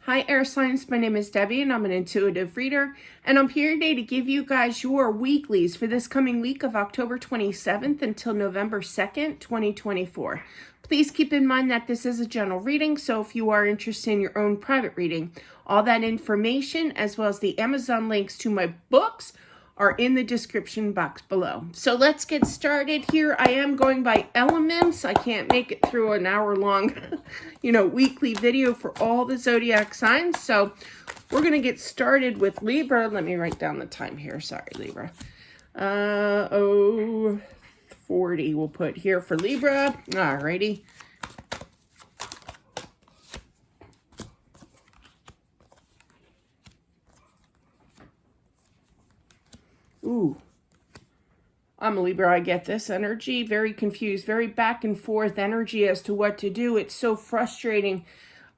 Hi, air signs. My name is Debbie, and I'm an intuitive reader. And I'm here today to give you guys your weeklies for this coming week of October 27th until November 2nd, 2024. Please keep in mind that this is a general reading, so if you are interested in your own private reading, all that information, as well as the Amazon links to my books, are in the description box below. So let's get started here. I am going by elements. I can't make it through an hour-long, weekly video for all the zodiac signs. So we're going to get started with Libra. Let me write down the time here. Sorry, Libra. 40 we'll put here for Libra. Alrighty. Ooh, I'm a Libra. I get this energy. Very confused, very back and forth energy as to what to do. It's so frustrating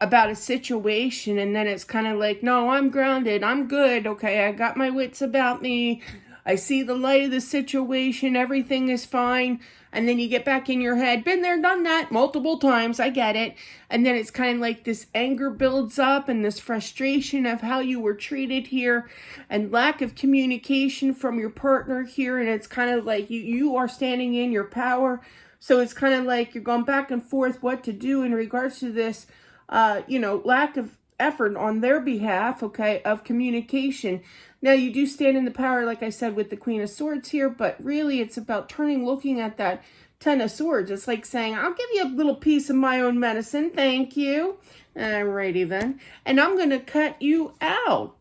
about a situation, and then it's kind of like, no, I'm grounded. I'm good. Okay, I got my wits about me. I see the light of the situation. Everything is fine. And then you get back in your head. Been there, done that multiple times. I get it. And then it's kind of like this anger builds up and this frustration of how you were treated here and lack of communication from your partner here. And it's kind of like you are standing in your power. So it's kind of like you're going back and forth what to do in regards to this, lack of effort on their behalf, okay, of communication. Now, you do stand in the power, like I said, with the Queen of Swords here, but really it's about looking at that Ten of Swords. It's like saying, I'll give you a little piece of my own medicine, thank you. Alrighty then. And I'm going to cut you out,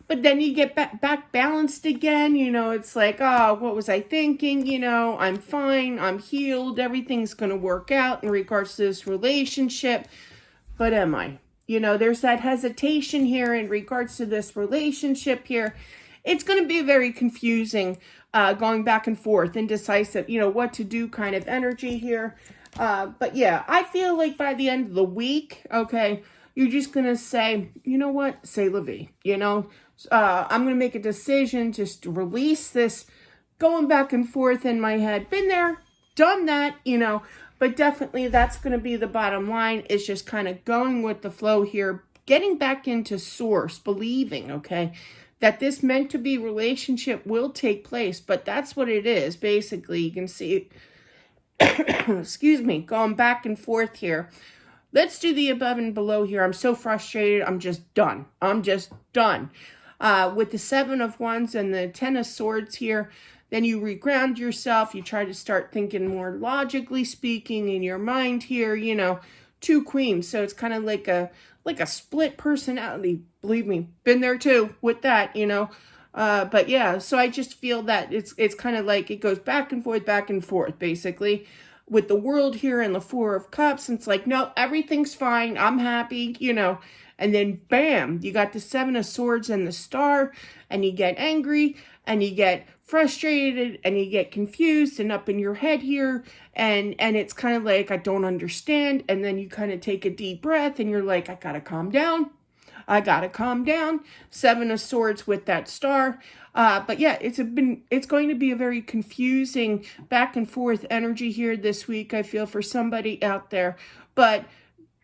But then you get back balanced again, it's like, oh, what was I thinking? I'm fine, I'm healed, everything's going to work out in regards to this relationship. But am I? There's that hesitation here in regards to this relationship here. It's going to be very confusing, going back and forth, indecisive, what to do kind of energy here. But yeah, I feel like by the end of the week, okay, you're just going to say, you know what, c'est la vie, I'm going to make a decision just to release this going back and forth in my head. Been there, done that, But definitely that's going to be the bottom line, is just kind of going with the flow here, getting back into source, believing, okay, that this meant to be relationship will take place. But that's what it is. Basically, you can see, excuse me, going back and forth here. Let's do the above and below here. I'm so frustrated. I'm just done. With the Seven of Wands and the Ten of Swords here, then you reground yourself. You try to start thinking more logically speaking in your mind here, two queens. So it's kind of like a split personality. Believe me, been there too with that, But yeah, so I just feel that it's kind of like it goes back and forth, basically. With the World here and the Four of Cups, it's like, no, everything's fine. I'm happy, And then, bam, you got the Seven of Swords and the Star, and you get angry, and you get frustrated, and you get confused and up in your head here, and it's kind of like, I don't understand, and then you kind of take a deep breath, and you're like, I gotta calm down. Seven of Swords with that Star. But yeah, it's going to be a very confusing back and forth energy here this week, I feel, for somebody out there. But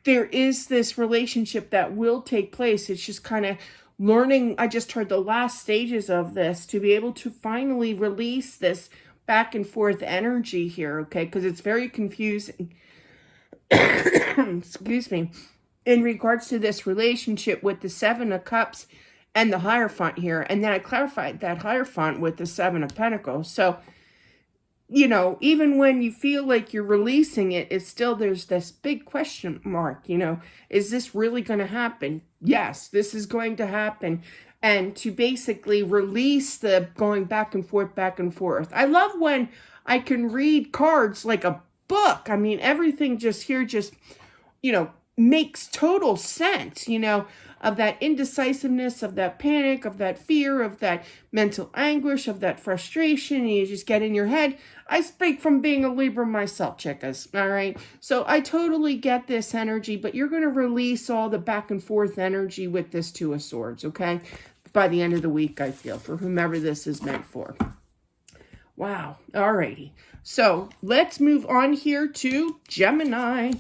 there is this relationship that will take place. It's just kind of learning. I just heard the last stages of this to be able to finally release this back and forth energy here, okay? Because it's very confusing. Excuse me. In regards to this relationship with the Seven of Cups and the Hierophant here. And then I clarified that Hierophant with the Seven of Pentacles. So, even when you feel like you're releasing it, it's still, there's this big question mark, is this really going to happen? Yes, this is going to happen. And to basically release the going back and forth. I love when I can read cards like a book. I mean, everything just here makes total sense, of that indecisiveness, of that panic, of that fear, of that mental anguish, of that frustration, and you just get in your head. I speak from being a Libra myself, chickas, all right? So I totally get this energy, but you're going to release all the back and forth energy with this Two of Swords, okay? By the end of the week, I feel, for whomever this is meant for. Wow, all righty. So let's move on here to Gemini.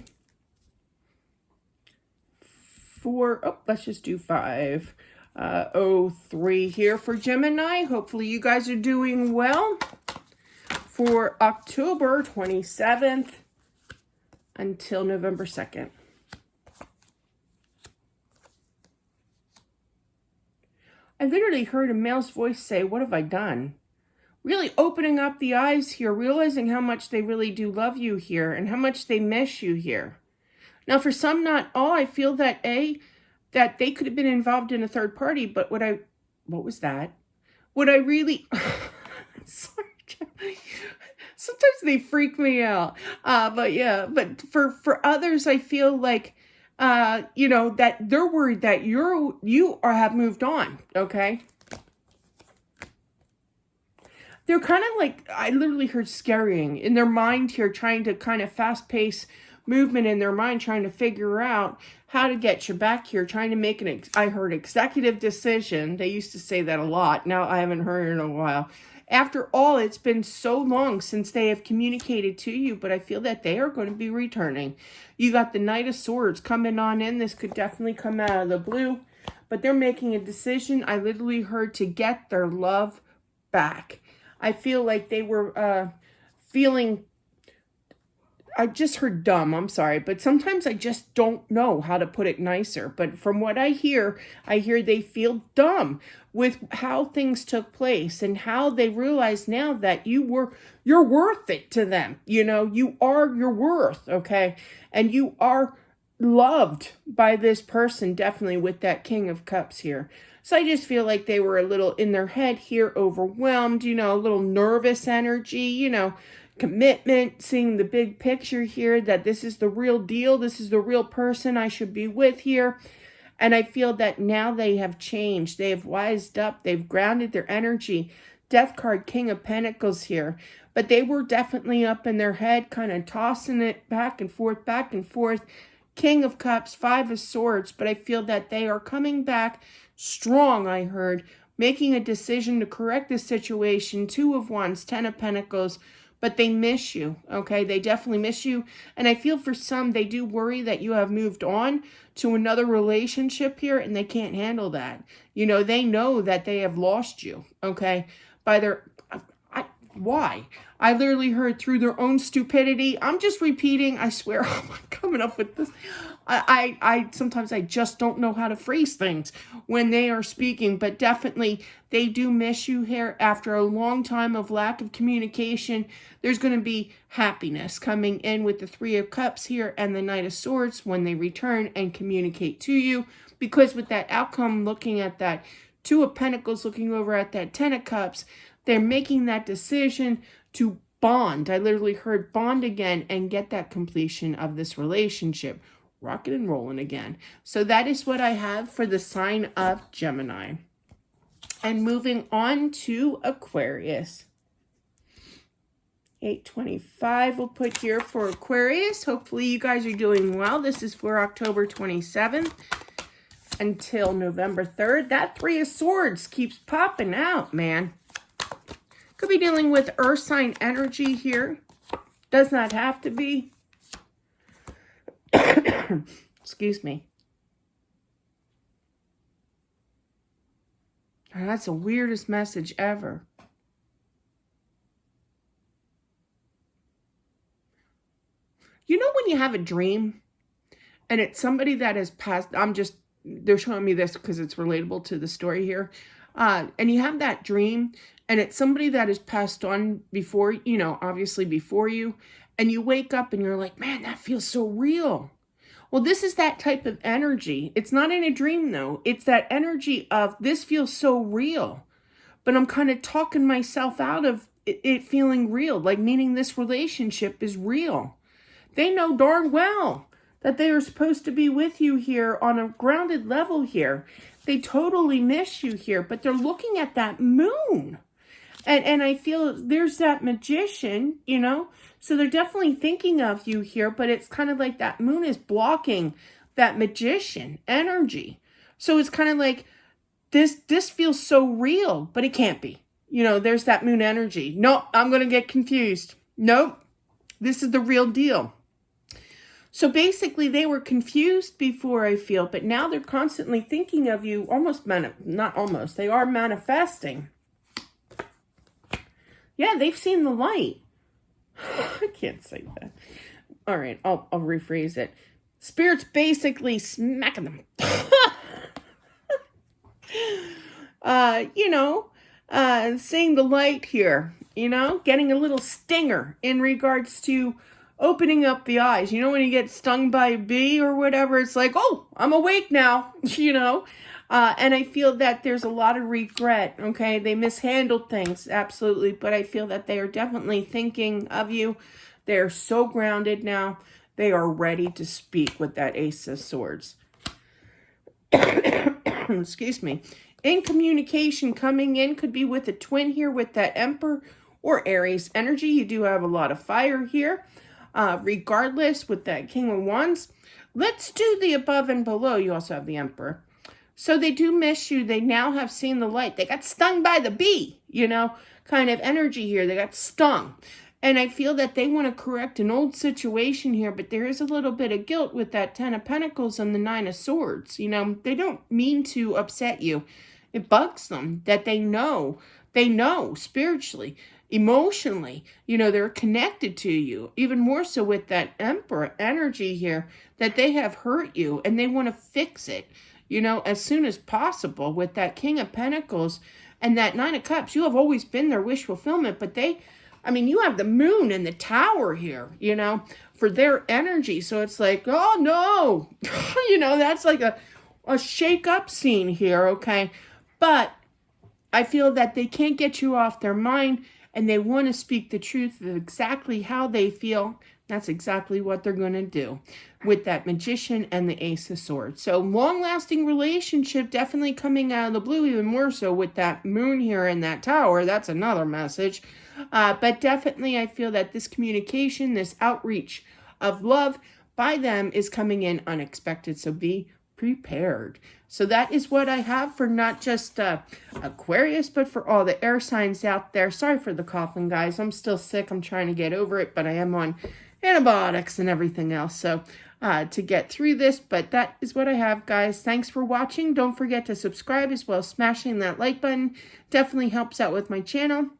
let's just do 503 here for Gemini. Hopefully you guys are doing well for October 27th until November 2nd. I literally heard a male's voice say, "What have I done?" Really opening up the eyes here, realizing how much they really do love you here and how much they miss you here. Now, for some, not all, I feel that that they could have been involved in a third party, but what was that? Would I really, sorry, sometimes they freak me out. But yeah, but for others, I feel like, you know, that they're worried that you have moved on, okay? They're kind of like, I literally heard scurrying in their mind here, trying to kind of fast-pace movement in their mind, trying to figure out how to get you back here, trying to make I heard executive decision. They used to say that a lot. Now I haven't heard it in a while. After all, it's been so long since they have communicated to you, but I feel that they are going to be returning. You got the Knight of Swords coming on in. This could definitely come out of the blue, but they're making a decision. I literally heard to get their love back. I feel like they were feeling, I just heard dumb, I'm sorry, but sometimes I just don't know how to put it nicer. But from what I hear they feel dumb with how things took place and how they realize now that you're worth it to them. You know, you are your worth, okay? And you are loved by this person, definitely with that King of Cups here. So I just feel like they were a little in their head here, overwhelmed, you know, a little nervous energy, you know, commitment, seeing the big picture here, that this is the real deal. This is the real person I should be with here. And I feel that now they have changed. They have wised up. They've grounded their energy. Death card, King of Pentacles here. But they were definitely up in their head, kind of tossing it back and forth, back and forth. King of Cups, Five of Swords. But I feel that they are coming back strong, I heard, making a decision to correct the situation. Two of Wands, Ten of Pentacles, but they miss you, okay? They definitely miss you, and I feel for some, they do worry that you have moved on to another relationship here, and they can't handle that. You know, they know that they have lost you, okay? By their, why? I literally heard through their own stupidity. I'm just repeating, I swear, I'm coming up with this. I sometimes I just don't know how to phrase things when they are speaking, but definitely they do miss you here after a long time of lack of communication. There's going to be happiness coming in with the Three of Cups here and the Knight of Swords when they return and communicate to you, because with that outcome, looking at that Two of Pentacles, looking over at that Ten of Cups, they're making that decision to bond. I literally heard bond again and get that completion of this relationship. Rocking and rolling again. So that is what I have for the sign of Gemini. And moving on to Aquarius. 825 we'll put here for Aquarius. Hopefully you guys are doing well. This is for October 27th until November 3rd. That Three of Swords keeps popping out, man. Could be dealing with earth sign energy here. Does not have to be. Excuse me. That's the weirdest message ever. You know when you have a dream and it's somebody that has passed, they're showing me this because it's relatable to the story here. And you have that dream and it's somebody that has passed on before, you know, obviously before you, and you wake up and you're like, man, that feels so real. Well, this is that type of energy. It's not in a dream, though. It's that energy of this feels so real. But I'm kind of talking myself out of it feeling real, like meaning this relationship is real. They know darn well that they are supposed to be with you here on a grounded level here. They totally miss you here, but they're looking at that moon. And I feel there's that magician, you know, so they're definitely thinking of you here, but it's kind of like that moon is blocking that magician energy. So it's kind of like this feels so real, but it can't be. You know, there's that moon energy. Nope, I'm going to get confused. Nope, this is the real deal. So basically, they were confused before, I feel, but now they're constantly thinking of you, not almost, they are manifesting. Yeah, they've seen the light. I can't say that. All right, I'll rephrase it. Spirit's basically smacking them. Seeing the light here, getting a little stinger in regards to opening up the eyes. When you get stung by a bee or whatever, it's like, oh, I'm awake now, and I feel that there's a lot of regret, okay? They mishandled things, absolutely, but I feel that they are definitely thinking of you. They are so grounded now. They are ready to speak with that Ace of Swords. Excuse me. In communication coming in could be with a twin here with that Emperor or Aries energy. You do have a lot of fire here. Regardless, with that King of Wands, let's do the above and below. You also have the Emperor. So they do miss you. They now have seen the light. They got stung by the bee, kind of energy here. They got stung. And I feel that they want to correct an old situation here, but there is a little bit of guilt with that Ten of Pentacles and the Nine of Swords. They don't mean to upset you. It bugs them that they know spiritually, emotionally, they're connected to you. Even more so with that Emperor energy here, that they have hurt you and they want to fix it, as soon as possible. With that King of Pentacles and that Nine of Cups, you have always been their wish fulfillment, but you have the Moon and the Tower here, for their energy. So it's like, oh no, that's like a shake-up scene here, okay? But I feel that they can't get you off their mind, and they want to speak the truth of exactly how they feel. That's exactly what they're going to do with that Magician and the Ace of Swords. So long-lasting relationship definitely coming out of the blue, even more so with that Moon here and that Tower. That's another message. But definitely I feel that this communication, this outreach of love by them is coming in unexpected. So be prepared. So that is what I have for not just Aquarius, but for all the air signs out there. Sorry for the coughing, guys. I'm still sick. I'm trying to get over it, but I am on antibiotics and everything else. So to get through this, but that is what I have, guys. Thanks for watching. Don't forget to subscribe as well as smashing that like button. Definitely helps out with my channel.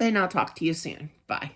And I'll talk to you soon. Bye.